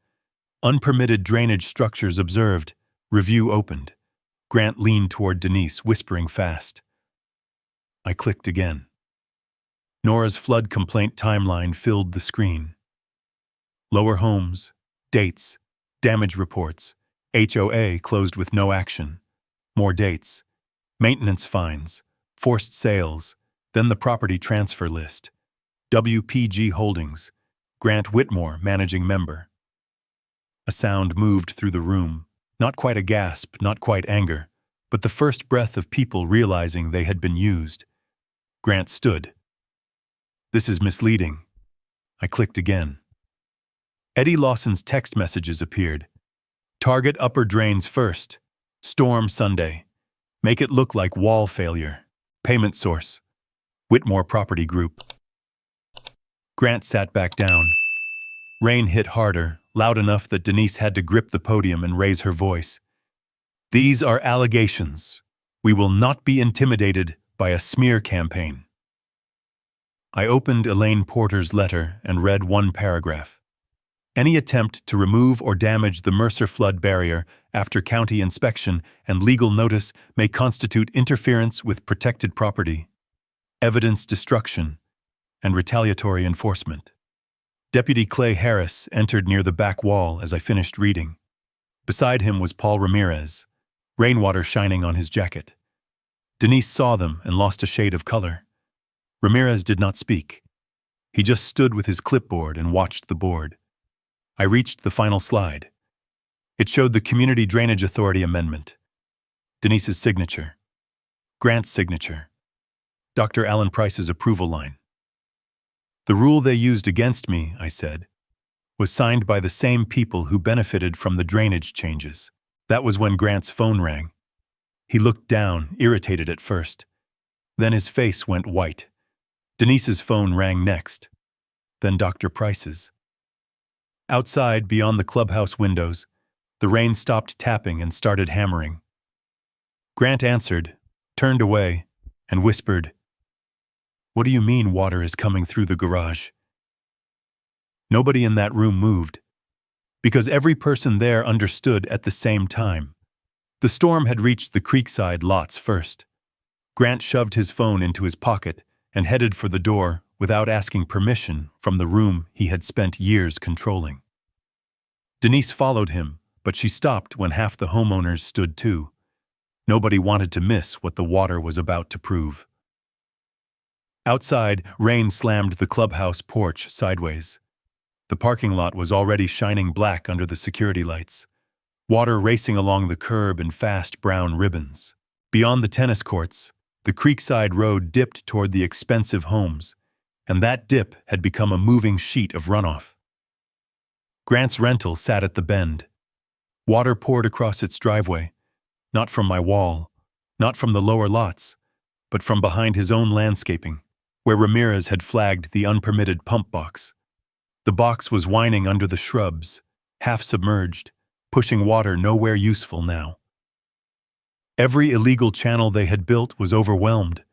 "Unpermitted drainage structures observed. Review opened." Grant leaned toward Denise, whispering fast. I clicked again. Nora's flood complaint timeline filled the screen. Lower homes, dates, damage reports, HOA closed with no action, more dates, maintenance fines, forced sales, then the property transfer list. WPG Holdings, Grant Whitmore, managing member. A sound moved through the room, not quite a gasp, not quite anger, but the first breath of people realizing they had been used. Grant stood. This is misleading. I clicked again. Eddie Lawson's text messages appeared. Target upper drains first. Storm Sunday. Make it look like wall failure. Payment source. Whitmore Property Group. Grant sat back down. Rain hit harder, loud enough that Denise had to grip the podium and raise her voice. These are allegations. We will not be intimidated by a smear campaign. I opened Elaine Porter's letter and read one paragraph. Any attempt to remove or damage the Mercer flood barrier after county inspection and legal notice may constitute interference with protected property, evidence destruction, and retaliatory enforcement. Deputy Clay Harris entered near the back wall as I finished reading. Beside him was Paul Ramirez, rainwater shining on his jacket. Denise saw them and lost a shade of color. Ramirez did not speak. He just stood with his clipboard and watched the board. I reached the final slide. It showed the Community Drainage Authority amendment. Denise's signature. Grant's signature. Dr. Alan Price's approval line. The rule they used against me, I said, was signed by the same people who benefited from the drainage changes. That was when Grant's phone rang. He looked down, irritated at first. Then his face went white. Denise's phone rang next. Then Dr. Price's. Outside, beyond the clubhouse windows, the rain stopped tapping and started hammering. Grant answered, turned away, and whispered, "What do you mean water is coming through the garage?" Nobody in that room moved, because every person there understood at the same time. The storm had reached the creekside lots first. Grant shoved his phone into his pocket and headed for the door without asking permission from the room he had spent years controlling. Denise followed him, but she stopped when half the homeowners stood too. Nobody wanted to miss what the water was about to prove. Outside, rain slammed the clubhouse porch sideways. The parking lot was already shining black under the security lights, water racing along the curb in fast brown ribbons. Beyond the tennis courts, the creekside road dipped toward the expensive homes, and that dip had become a moving sheet of runoff. Grant's rental sat at the bend. Water poured across its driveway, not from my wall, not from the lower lots, but from behind his own landscaping, where Ramirez had flagged the unpermitted pump box. The box was whining under the shrubs, half submerged, pushing water nowhere useful now. Every illegal channel they had built was overwhelmed,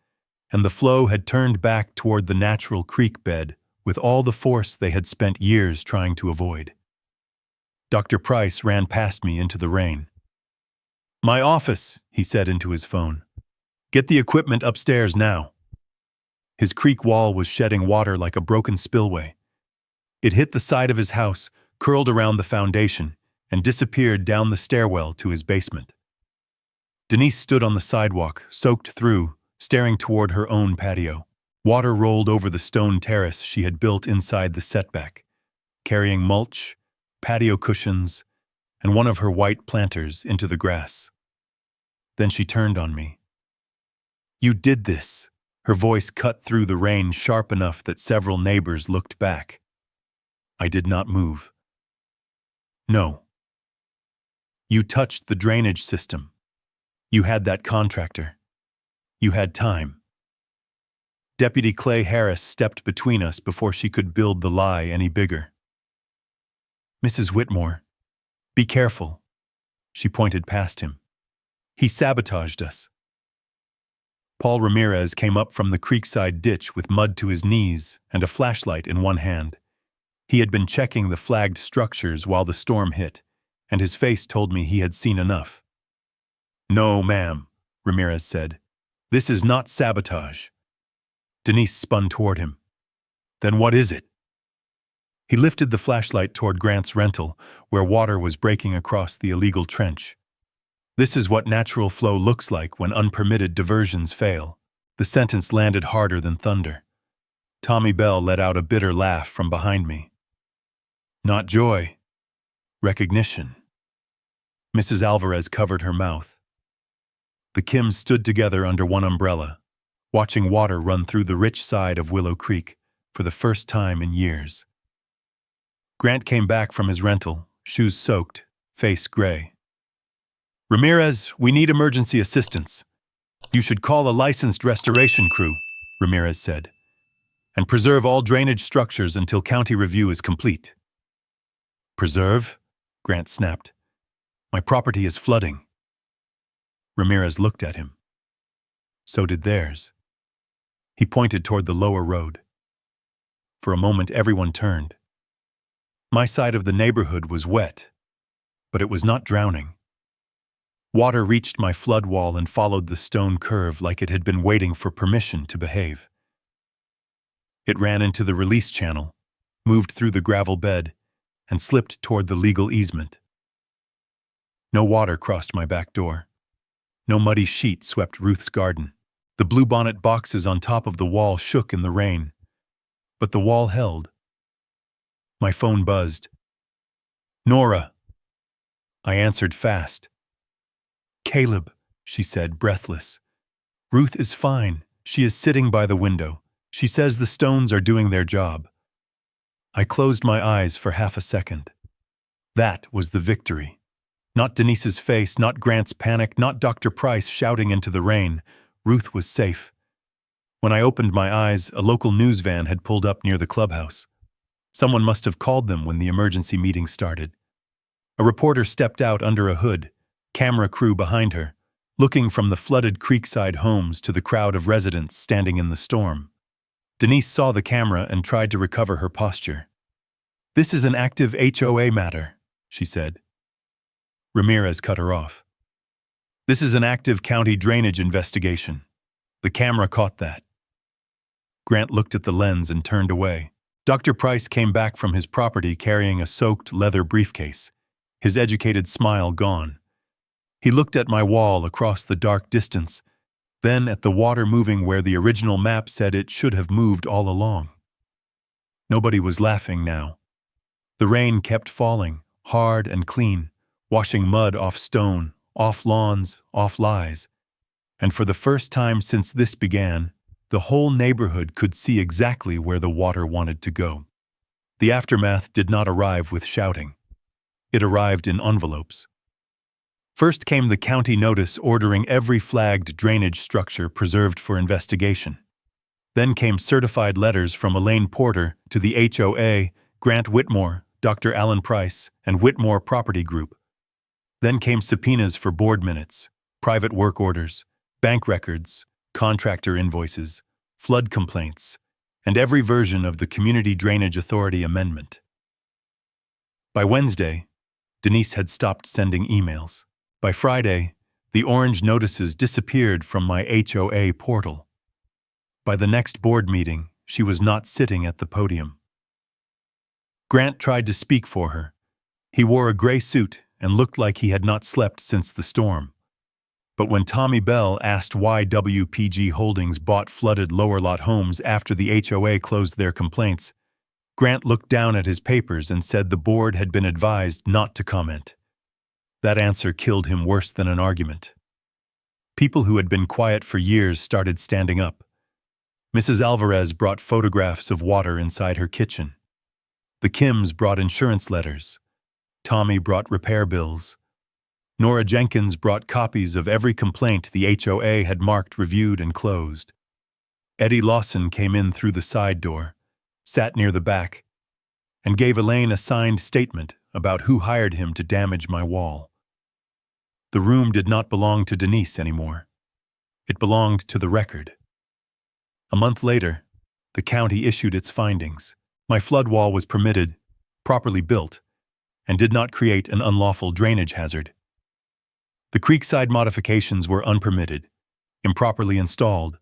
and the flow had turned back toward the natural creek bed with all the force they had spent years trying to avoid. Dr. Price ran past me into the rain. "My office," he said into his phone. "Get the equipment upstairs now." His creek wall was shedding water like a broken spillway. It hit the side of his house, curled around the foundation, and disappeared down the stairwell to his basement. Denise stood on the sidewalk, soaked through, staring toward her own patio. Water rolled over the stone terrace she had built inside the setback, carrying mulch, patio cushions, and one of her white planters into the grass. Then she turned on me. "You did this." Her voice cut through the rain sharp enough that several neighbors looked back. I did not move. "No. You touched the drainage system. You had that contractor. You had time." Deputy Clay Harris stepped between us before she could build the lie any bigger. "Mrs. Whitmore, be careful." She pointed past him. "He sabotaged us." Paul Ramirez came up from the creekside ditch with mud to his knees and a flashlight in one hand. He had been checking the flagged structures while the storm hit, and his face told me he had seen enough. "No, ma'am," Ramirez said. "This is not sabotage." Denise spun toward him. "Then what is it?" He lifted the flashlight toward Grant's rental, where water was breaking across the illegal trench. "This is what natural flow looks like when unpermitted diversions fail." The sentence landed harder than thunder. Tommy Bell let out a bitter laugh from behind me. "Not joy. Recognition." Mrs. Alvarez covered her mouth. The Kims stood together under one umbrella, watching water run through the rich side of Willow Creek for the first time in years. Grant came back from his rental, shoes soaked, face gray. "Ramirez, we need emergency assistance. You should call a licensed restoration crew," Ramirez said, "and preserve all drainage structures until county review is complete." "Preserve?" Grant snapped. "My property is flooding." Ramirez looked at him. So did theirs. He pointed toward the lower road. For a moment, everyone turned. My side of the neighborhood was wet, but it was not drowning. Water reached my flood wall and followed the stone curve like it had been waiting for permission to behave. It ran into the release channel, moved through the gravel bed, and slipped toward the legal easement. No water crossed my back door. No muddy sheet swept Ruth's garden. The bluebonnet boxes on top of the wall shook in the rain, but the wall held. My phone buzzed. "Nora." I answered fast. "Caleb," she said, breathless. "Ruth is fine. She is sitting by the window. She says the stones are doing their job." I closed my eyes for half a second. That was the victory. Not Denise's face, not Grant's panic, not Dr. Price shouting into the rain. Ruth was safe. When I opened my eyes, a local news van had pulled up near the clubhouse. Someone must have called them when the emergency meeting started. A reporter stepped out under a hood, camera crew behind her, looking from the flooded creekside homes to the crowd of residents standing in the storm. Denise saw the camera and tried to recover her posture. "This is an active HOA matter," she said. Ramirez cut her off. "This is an active county drainage investigation. The camera caught that." Grant looked at the lens and turned away. Dr. Price came back from his property carrying a soaked leather briefcase, his educated smile gone. He looked at my wall across the dark distance, then at the water moving where the original map said it should have moved all along. Nobody was laughing now. The rain kept falling, hard and clean, washing mud off stone, off lawns, off lies. And for the first time since this began, the whole neighborhood could see exactly where the water wanted to go. The aftermath did not arrive with shouting. It arrived in envelopes. First came the county notice ordering every flagged drainage structure preserved for investigation. Then came certified letters from Elaine Porter to the HOA, Grant Whitmore, Dr. Alan Price, and Whitmore Property Group. Then came subpoenas for board minutes, private work orders, bank records, contractor invoices, flood complaints, and every version of the Community Drainage Authority amendment. By Wednesday, Denise had stopped sending emails. By Friday, the orange notices disappeared from my HOA portal. By the next board meeting, she was not sitting at the podium. Grant tried to speak for her. He wore a gray suit and looked like he had not slept since the storm. But when Tommy Bell asked why WPG Holdings bought flooded lower lot homes after the HOA closed their complaints, Grant looked down at his papers and said the board had been advised not to comment. That answer killed him worse than an argument. People who had been quiet for years started standing up. Mrs. Alvarez brought photographs of water inside her kitchen. The Kims brought insurance letters. Tommy brought repair bills. Nora Jenkins brought copies of every complaint the HOA had marked reviewed and closed. Eddie Lawson came in through the side door, sat near the back, and gave Elaine a signed statement about who hired him to damage my wall. The room did not belong to Denise anymore. It belonged to the record. A month later, the county issued its findings. My flood wall was permitted, properly built, and did not create an unlawful drainage hazard. The creekside modifications were unpermitted, improperly installed,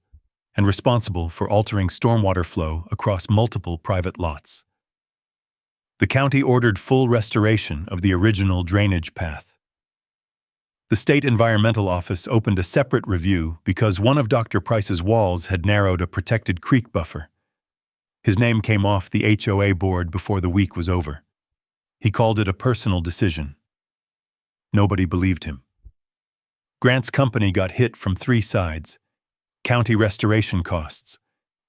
and responsible for altering stormwater flow across multiple private lots. The county ordered full restoration of the original drainage path. The State Environmental Office opened a separate review because one of Dr. Price's walls had narrowed a protected creek buffer. His name came off the HOA board before the week was over. He called it a personal decision. Nobody believed him. Grant's company got hit from three sides: county restoration costs,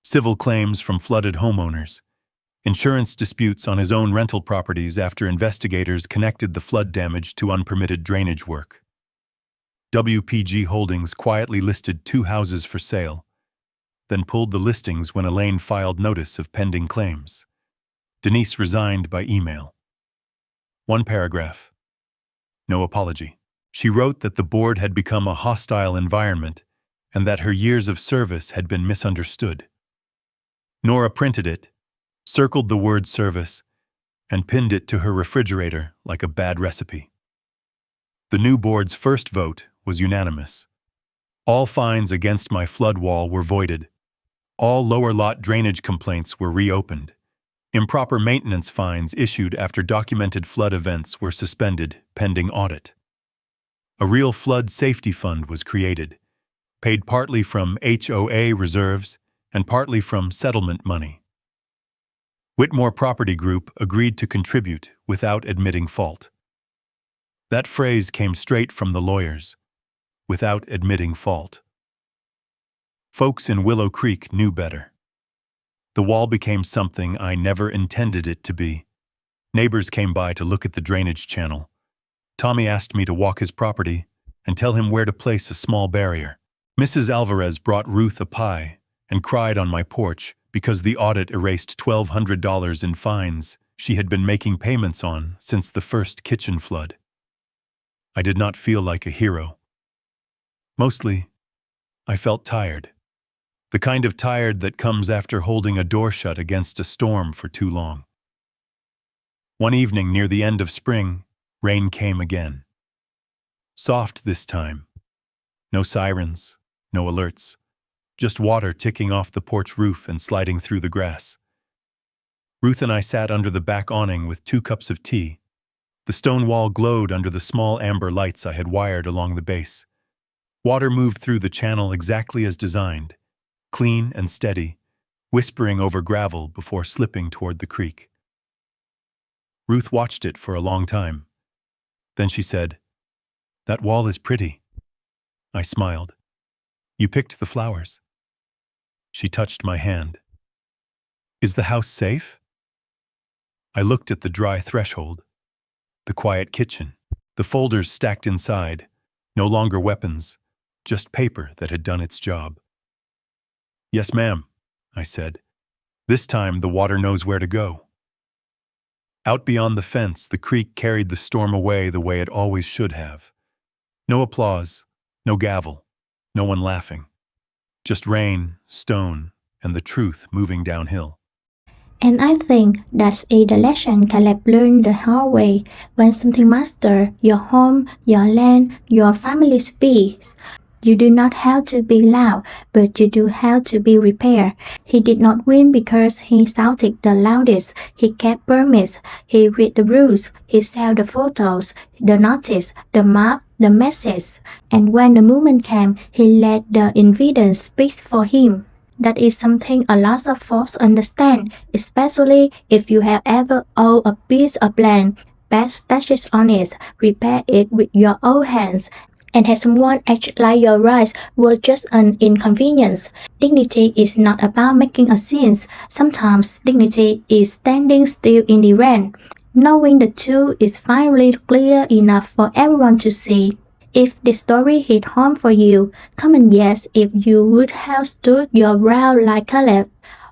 civil claims from flooded homeowners, insurance disputes on his own rental properties after investigators connected the flood damage to unpermitted drainage work. WPG Holdings quietly listed 2 houses for sale, then pulled the listings when Elaine filed notice of pending claims. Denise resigned by email. 1 paragraph. No apology. She wrote that the board had become a hostile environment and that her years of service had been misunderstood. Nora printed it, circled the word service, and pinned it to her refrigerator like a bad recipe. The new board's first vote was unanimous. All fines against my flood wall were voided. All lower lot drainage complaints were reopened. Improper maintenance fines issued after documented flood events were suspended pending audit. A real flood safety fund was created, paid partly from HOA reserves and partly from settlement money. Whitmore Property Group agreed to contribute without admitting fault. That phrase came straight from the lawyers, without admitting fault. Folks in Willow Creek knew better. The wall became something I never intended it to be. Neighbors came by to look at the drainage channel. Tommy asked me to walk his property and tell him where to place a small barrier. Mrs. Alvarez brought Ruth a pie and cried on my porch because the audit erased $1,200 in fines she had been making payments on since the first kitchen flood. I did not feel like a hero. Mostly, I felt tired. The kind of tired that comes after holding a door shut against a storm for too long. One evening near the end of spring, rain came again. Soft this time. No sirens, no alerts. Just water ticking off the porch roof and sliding through the grass. Ruth and I sat under the back awning with 2 cups of tea. The stone wall glowed under the small amber lights I had wired along the base. Water moved through the channel exactly as designed, clean and steady, whispering over gravel before slipping toward the creek. Ruth watched it for a long time. Then she said, "That wall is pretty." I smiled. "You picked the flowers." She touched my hand. "Is the house safe?" I looked at the dry threshold, the quiet kitchen, the folders stacked inside, no longer weapons, just paper that had done its job. "Yes, ma'am," I said. "This time the water knows where to go." Out beyond the fence, the creek carried the storm away the way it always should have. No applause, no gavel, no one laughing. Just rain, stone, and the truth moving downhill. And I think that's the lesson Caleb learned the hard way. When something masters your home, your land, your family's peace, you do not have to be loud, but you do have to be repaired. He did not win because he shouted the loudest. He kept permits. He read the rules. He saw the photos, the notice, the map, the message. And when the moment came, he let the evidence speak for him. That is something a lot of folks understand, especially if you have ever owned a piece of land, paid taxes on it, repair it with your own hands, and had someone act like your rights were just an inconvenience. Dignity is not about making a scene. Sometimes dignity is standing still in the rain, knowing the truth is finally clear enough for everyone to see. If this story hit home for you, comment yes if you would have stood your ground like Caleb,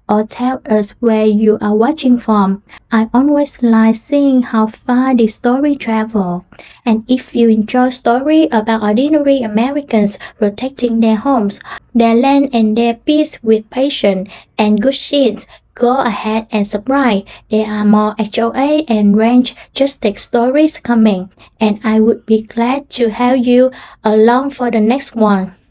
or tell us where you are watching from. I always like seeing how far the story travel. And if you enjoy stories about ordinary Americans protecting their homes, their land and their peace with patience and good sense, go ahead and subscribe. There are more HOA and range justice stories coming, and I would be glad to have you along for the next one.